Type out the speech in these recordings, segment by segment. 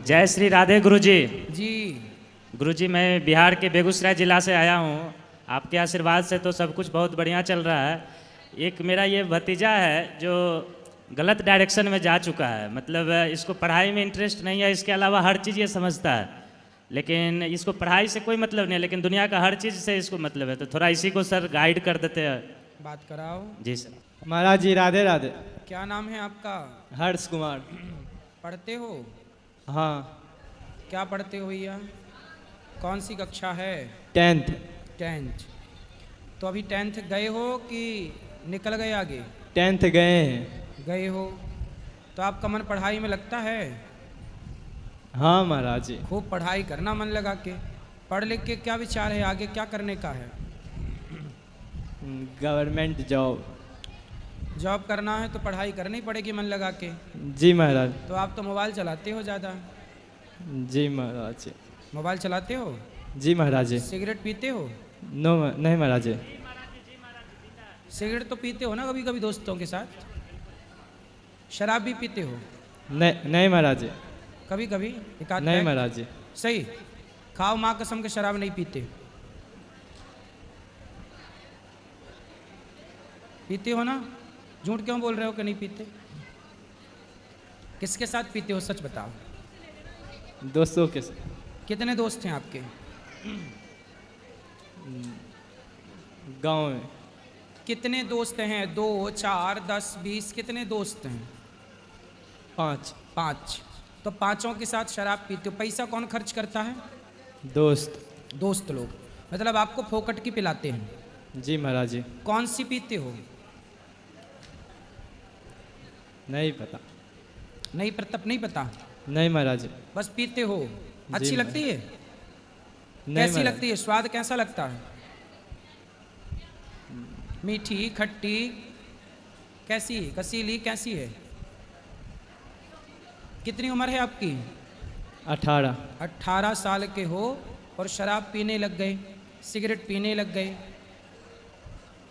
जय श्री राधे गुरुजी। जी गुरुजी, मैं बिहार के बेगूसराय ज़िला से आया हूँ। आपके आशीर्वाद से तो सब कुछ बहुत बढ़िया चल रहा है। एक मेरा ये भतीजा है जो गलत डायरेक्शन में जा चुका है, मतलब इसको पढ़ाई में इंटरेस्ट नहीं है, इसके अलावा हर चीज़ ये समझता है, लेकिन इसको पढ़ाई से कोई मतलब नहीं है, लेकिन दुनिया का हर चीज़ से इसको मतलब है। तो थोड़ा इसी को सर गाइड कर देते हैं। बात कराओ। जी सर। महाराज जी राधे राधे। क्या नाम है आपका? हर्ष कुमार। पढ़ते हो? हाँ। क्या पढ़ते हो भैया? कौन सी कक्षा है? 10th। 10th। तो अभी 10th गए हो कि निकल गए आगे? 10th गए हैं। गए हो तो आपका मन पढ़ाई में लगता है? हाँ महाराज जी। खूब पढ़ाई करना मन लगा के। पढ़ लिख के क्या विचार है, आगे क्या करने का है? Government job. जॉब करना है तो पढ़ाई करनी पड़ेगी मन लगा के। जी महाराज। तो आप तो मोबाइल चलाते हो ज़्यादा। जी महाराज जी। मोबाइल चलाते हो? जी महाराज जी। सिगरेट पीते हो? नो नहीं महाराज जी। सिगरेट तो पीते हो ना कभी कभी दोस्तों के साथ? शराब भी पीते हो? नहीं महाराज जी। कभी कभी एकाध नहीं पैक? महाराज जी। सही। खाओ माँ कसम के शराब नहीं पीते। पीते हो ना? झूठ क्यों बोल रहे हो कि नहीं पीते? किसके साथ पीते हो, सच बताओ। दोस्तों के साथ। कितने दोस्त हैं आपके? गांव में। कितने दोस्त हैं? 2, 4, 10, 20? कितने दोस्त हैं? 5। 5। तो पांचों के साथ शराब पीते हो। पैसा कौन खर्च करता है? दोस्त। दोस्त लोग। मतलब आपको फोकट की पिलाते हैं। जी महाराज जी। कौन सी पीते हो? नहीं पता। नहीं प्रताप, नहीं पता? नहीं महाराज जी। बस पीते हो। अच्छी लगती है? नहीं कैसी महाराज। लगती है? स्वाद कैसा लगता है? मीठी, खट्टी, कैसी? कसीली कैसी है? कितनी उम्र है आपकी? 18। 18 साल के हो और शराब पीने लग गए, सिगरेट पीने लग गए,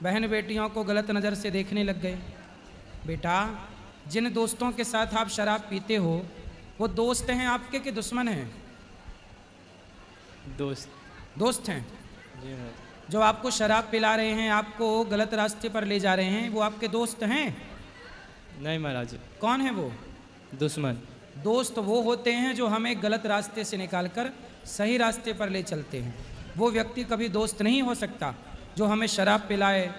बहन बेटियों को गलत नज़र से देखने लग गए। बेटा, जिन दोस्तों के साथ आप शराब पीते हो वो दोस्त हैं आपके कि दुश्मन हैं? दोस्त। दोस्त हैं। जी महाराज। जो आपको शराब पिला रहे हैं, आपको गलत रास्ते पर ले जा रहे हैं, वो आपके दोस्त हैं? नहीं महाराज जी। कौन है वो? दुश्मन। दोस्त वो होते हैं जो हमें गलत रास्ते से निकालकर सही रास्ते पर ले चलते हैं। वो व्यक्ति कभी दोस्त नहीं हो सकता जो हमें शराब पिलाए,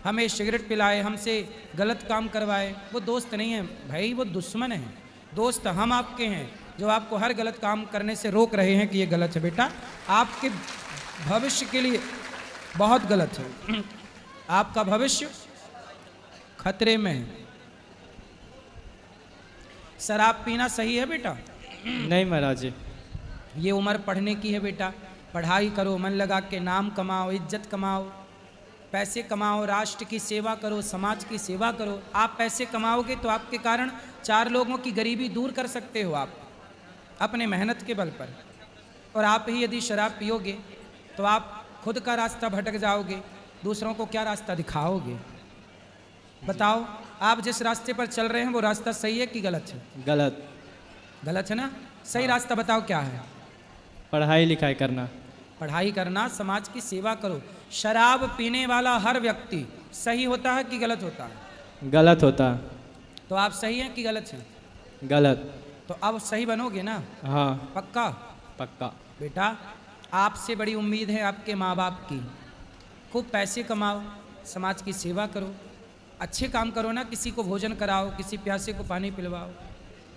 हमें सिगरेट पिलाए, हमसे गलत काम करवाए। वो दोस्त नहीं है भाई, वो दुश्मन है। दोस्त हम आपके हैं जो आपको हर गलत काम करने से रोक रहे हैं कि ये गलत है बेटा, आपके भविष्य के लिए बहुत गलत है, आपका भविष्य खतरे में है। शराब पीना सही है बेटा? नहीं महाराज जी। ये उम्र पढ़ने की है बेटा। पढ़ाई करो, मन लगा के नाम कमाओ, इज्जत कमाओ, पैसे कमाओ, राष्ट्र की सेवा करो, समाज की सेवा करो। आप पैसे कमाओगे तो आपके कारण 4 लोगों की गरीबी दूर कर सकते हो आप अपने मेहनत के बल पर। और आप ही यदि शराब पियोगे तो आप खुद का रास्ता भटक जाओगे, दूसरों को क्या रास्ता दिखाओगे? बताओ, आप जिस रास्ते पर चल रहे हैं वो रास्ता सही है कि गलत है? गलत। गलत है ना? सही रास्ता बताओ क्या है? पढ़ाई लिखाई करना। पढ़ाई करना, समाज की सेवा करो। शराब पीने वाला हर व्यक्ति सही होता है कि गलत होता है? गलत होता। तो आप सही हैं कि गलत हैं? गलत। तो अब सही बनोगे ना? हाँ पक्का? पक्का। बेटा, आपसे बड़ी उम्मीद है आपके माँ बाप की। खूब पैसे कमाओ, समाज की सेवा करो, अच्छे काम करो ना, किसी को भोजन कराओ, किसी प्यासे को पानी पिलवाओ।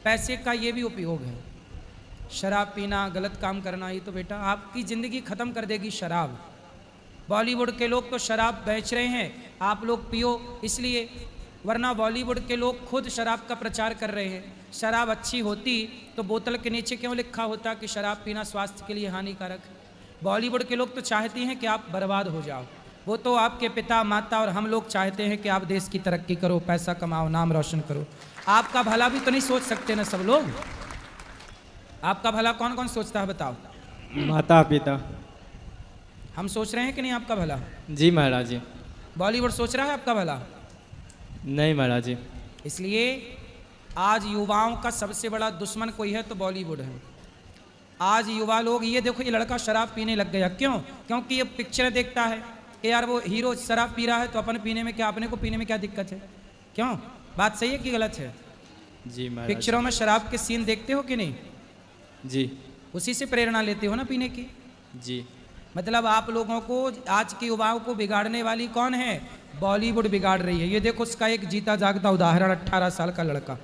पैसे का ये भी उपयोग है। शराब पीना, गलत काम करना, ये तो बेटा आपकी ज़िंदगी ख़त्म कर देगी शराब। बॉलीवुड के लोग तो शराब बेच रहे हैं, आप लोग पियो इसलिए, वरना बॉलीवुड के लोग खुद शराब का प्रचार कर रहे हैं। शराब अच्छी होती तो बोतल के नीचे क्यों लिखा होता कि शराब पीना स्वास्थ्य के लिए हानिकारक है? बॉलीवुड के लोग तो चाहते हैं कि आप बर्बाद हो जाओ। वो तो आपके पिता माता और हम लोग चाहते हैं कि आप देश की तरक्की करो, पैसा कमाओ, नाम रोशन करो। आपका भला भी तो नहीं सोच सकते ना सब लोग? आपका भला कौन कौन सोचता है बताओ? माता पिता। हम सोच रहे हैं कि नहीं आपका भला? जी महाराज जी। बॉलीवुड सोच रहा है आपका भला? नहीं महाराज जी। इसलिए आज युवाओं का सबसे बड़ा दुश्मन कोई है तो बॉलीवुड है। आज युवा लोग, ये देखो ये लड़का शराब पीने लग गया, क्यों? क्योंकि ये पिक्चर देखता है कि यार वो हीरो शराब पी रहा है तो अपन पीने में क्या, अपने को पीने में क्या दिक्कत है? क्यों? बात सही है कि गलत है? जी महाराज। पिक्चरों में शराब के सीन देखते हो कि नहीं? जी। उसी से प्रेरणा लेते हो ना पीने की। जी। मतलब आप लोगों को, आज के युवाओं को बिगाड़ने वाली कौन है? बॉलीवुड बिगाड़ रही है। ये देखो उसका एक जीता जागता उदाहरण, 18 साल का लड़का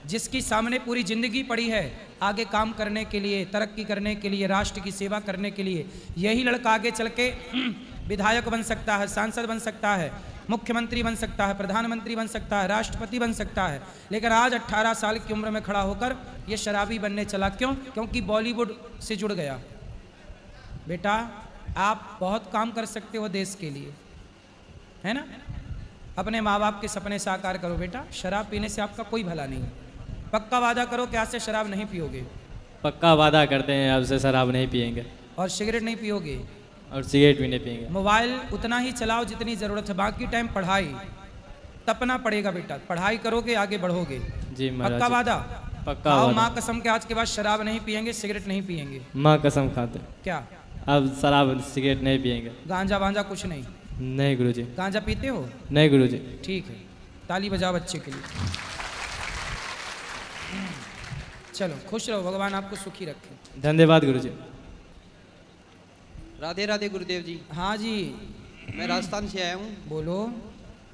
जिसकी सामने पूरी जिंदगी पड़ी है आगे काम करने के लिए, तरक्की करने के लिए, राष्ट्र की सेवा करने के लिए। यही लड़का आगे चल के विधायक बन सकता है, सांसद बन सकता है, मुख्यमंत्री बन सकता है, प्रधानमंत्री बन सकता है, राष्ट्रपति बन सकता है। लेकिन आज 18 साल की उम्र में खड़ा होकर ये शराबी बनने चला। क्यों? क्योंकि बॉलीवुड से जुड़ गया। बेटा आप बहुत काम कर सकते हो देश के लिए, है ना? अपने माँ बाप के सपने साकार करो बेटा। शराब पीने से आपका कोई भला नहीं। पक्का वादा करो कि आज से शराब नहीं पियोगे। पक्का वादा करते हैं अब से शराब नहीं पियेंगे और सिगरेट नहीं पियोगे और सिगरेट भी नहीं पियेंगे। मोबाइल उतना ही चलाओ जितनी ज़रूरत है, बाकी टाइम पढ़ाई तपना पड़ेगा बेटा। पढ़ाई करोगे आगे बढ़ोगे। जी महाराज। पक्का वादा? पक्का आओ वादा। माँ कसम के आज के बाद शराब नहीं पियेंगे, सिगरेट नहीं पियेंगे। माँ कसम खाते क्या? अब शराब सिगरेट नहीं पियेंगे। गांजा वांजा कुछ नहीं? नहीं गुरुजी। गांजा पीते हो? नहीं गुरुजी। ठीक है, ताली बजाओ बच्चे के लिए। चलो खुश रहो, भगवान आपको सुखी रखे। धन्यवाद गुरुजी। राधे राधे गुरुदेव जी। हाँ जी, मैं राजस्थान से आया हूँ। बोलो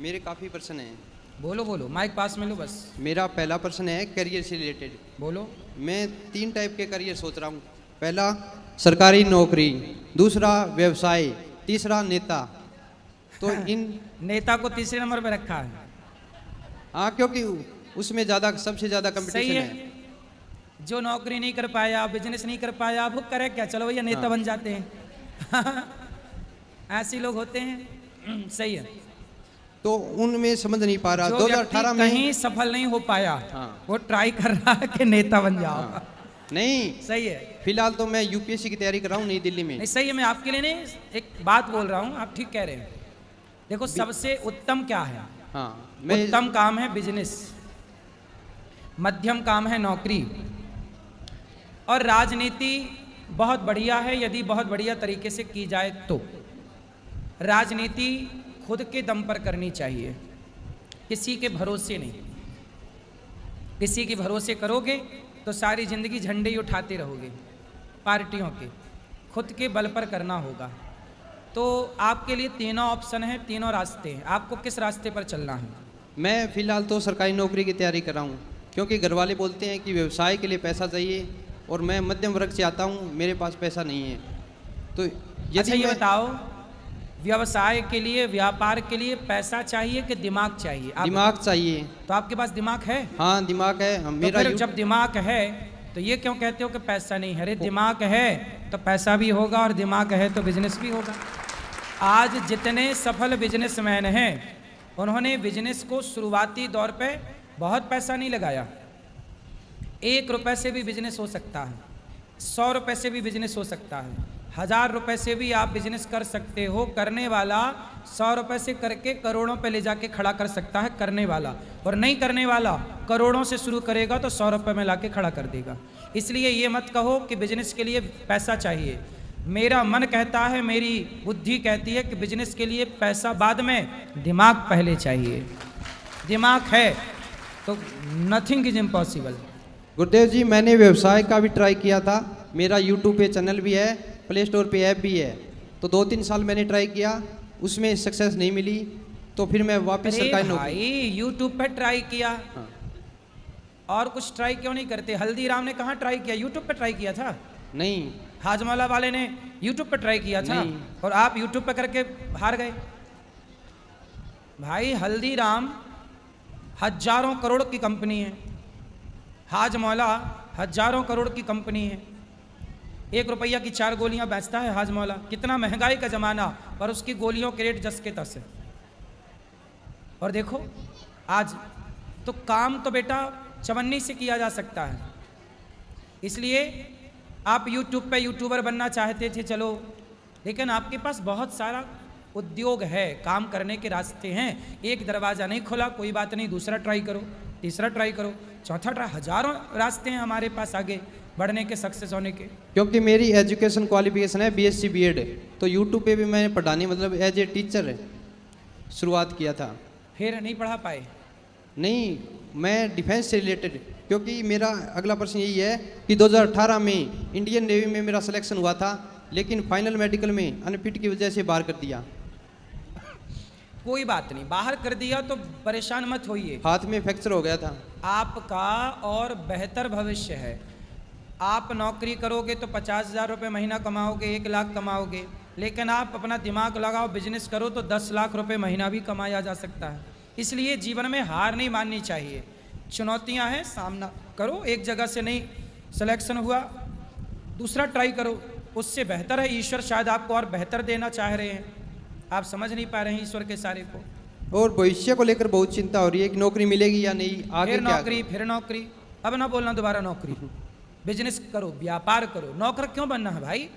मेरे काफ़ी प्रश्न हैं। बोलो बोलो, माइक पास में लो बस। मेरा पहला प्रश्न है करियर से रिलेटेड। बोलो। मैं 3 टाइप के करियर सोच रहा हूँ। पहला सरकारी नौकरी, दूसरा व्यवसाय, तीसरा नेता। तो इन नेता को तीसरे नंबर पे रखा है। हाँ, क्योंकि उसमें ज़्यादा, सबसे ज़्यादा सही कंपटीशन है। है। जो नौकरी नहीं कर पाया, बिजनेस नहीं कर पाया, वो करे क्या? चलो भैया नेता बन जाते हैं। ऐसे लोग होते हैं। सही है। तो उनमें समझ नहीं पा रहा। जो 2018 व्यक्ति में कहीं सफल नहीं हो पाया, हाँ। वो ट्राई कर रहा है कि नेता बन जाओ। हाँ। नहीं, सही है। फिलहाल तो मैं यूपीएससी की तैयारी कर रहा हूँ नई दिल्ली में। नहीं सही है, मैं आपके लिए नहीं एक बात बोल रहा हूँ, आप ठीक कह रहे हैं। देखो सबसे उत्तम क्या है? हाँ, मैं उत्तम काम है बिजनेस, मध्यम काम है नौकरी, और राजनीति बहुत बढ़िया है यदि बहुत बढ़िया तरीके से की जाए तो। राजनीति खुद के दम पर करनी चाहिए, किसी के भरोसे नहीं। किसी के भरोसे करोगे तो सारी जिंदगी झंडे ही उठाते रहोगे पार्टियों के। खुद के बल पर करना होगा। तो आपके लिए तीनों ऑप्शन हैं, तीनों रास्ते हैं, आपको किस रास्ते पर चलना है? मैं फिलहाल तो सरकारी नौकरी की तैयारी कर रहा हूँ, क्योंकि घर वाले बोलते हैं कि व्यवसाय के लिए पैसा चाहिए और मैं मध्यम वर्ग से आता हूँ, मेरे पास पैसा नहीं है। तो अच्छा यदि ये मैं बताओ, व्यवसाय के लिए, व्यापार के लिए पैसा चाहिए कि दिमाग चाहिए? दिमाग चाहिए। तो आपके पास दिमाग है? हाँ, दिमाग है। तो मेरा फिर जब दिमाग है तो ये क्यों कहते हो कि पैसा नहीं है? अरे दिमाग है तो पैसा भी होगा, और दिमाग है तो बिजनेस भी होगा। आज जितने सफल बिजनेसमैन हैं, उन्होंने बिजनेस को शुरुआती दौर पे बहुत पैसा नहीं लगाया। 1 रुपए से भी बिजनेस हो सकता है, 100 रुपए से भी बिजनेस हो सकता है, 1000 रुपए से भी आप बिजनेस कर सकते हो। करने वाला 100 रुपए से करके करोड़ों पे ले जाके खड़ा कर सकता है करने वाला, और नहीं करने वाला करोड़ों से शुरू करेगा तो 100 रुपए में लाके खड़ा कर देगा। इसलिए ये मत कहो कि बिजनेस के लिए पैसा चाहिए। मेरा मन कहता है, मेरी बुद्धि कहती है कि बिजनेस के लिए पैसा बाद में, दिमाग पहले चाहिए। दिमाग है तो नथिंग इज इम्पॉसिबल। गुरुदेव जी, मैंने व्यवसाय का भी ट्राई किया था। मेरा यूट्यूब पे चैनल भी है, प्ले स्टोर पे ऐप भी है। तो 2-3 साल मैंने ट्राई किया, उसमें सक्सेस नहीं मिली। तो फिर मैं वापस सरकारी नौकरी। भाई यूट्यूब पे ट्राई किया, हाँ। और कुछ ट्राई क्यों नहीं करते? हल्दीराम ने कहाँ ट्राई किया? यूट्यूब पे ट्राई किया था। नहीं, हाजमौला वाले ने यूट्यूब पे ट्राई किया था, नहीं। और आप यूट्यूब पे करके हार गए। भाई हल्दीराम हजारों करोड़ की कंपनी है, हाजमौला हजारों करोड़ की कंपनी है। 1 रुपया की 4 गोलियां बेचता है हाजमौला। कितना महंगाई का जमाना, पर उसकी गोलियों के रेट जस के तस है। और देखो आज तो काम तो बेटा चवन्नी से किया जा सकता है। इसलिए आप यूट्यूब पे यूट्यूबर बनना चाहते थे, चलो, लेकिन आपके पास बहुत सारा उद्योग है, काम करने के रास्ते हैं। एक दरवाज़ा नहीं खुला, कोई बात नहीं, दूसरा ट्राई करो। तीसरा ट्राई करो, चौथा ट्राई, हजारों रास्ते हैं हमारे पास आगे बढ़ने के, सक्सेस होने के। क्योंकि मेरी एजुकेशन क्वालिफिकेशन है BSc B.Ed, तो यूट्यूब पे भी मैंने पढ़ाने मतलब एज ए टीचर शुरुआत किया था। फिर नहीं पढ़ा पाए? नहीं, मैं डिफेंस से रिलेटेड, क्योंकि मेरा अगला प्रश्न यही है कि 2018 में इंडियन नेवी में मेरा सिलेक्शन हुआ था, लेकिन फाइनल मेडिकल में अनफिट की वजह से बाहर कर दिया। कोई बात नहीं, बाहर कर दिया तो परेशान मत होइए, हाथ में फ्रैक्चर हो गया था। आपका और बेहतर भविष्य है। आप नौकरी करोगे तो 50,000 रुपये महीना कमाओगे, 1 लाख कमाओगे, लेकिन आप अपना दिमाग लगाओ, बिजनेस करो तो 10 लाख रुपए महीना भी कमाया जा सकता है। इसलिए जीवन में हार नहीं माननी चाहिए, चुनौतियां हैं, सामना करो। एक जगह से नहीं सिलेक्शन हुआ, दूसरा ट्राई करो, उससे बेहतर है। ईश्वर शायद आपको और बेहतर देना चाह रहे हैं, आप समझ नहीं पा रहे हैं ईश्वर के सारे को। और भविष्य को लेकर बहुत चिंता हो रही है कि नौकरी मिलेगी या नहीं, आगे फिर क्या। नौकरी, फिर नौकरी, अब ना बोलना दोबारा नौकरी। बिजनेस करो, व्यापार करो, नौकर क्यों बनना है भाई?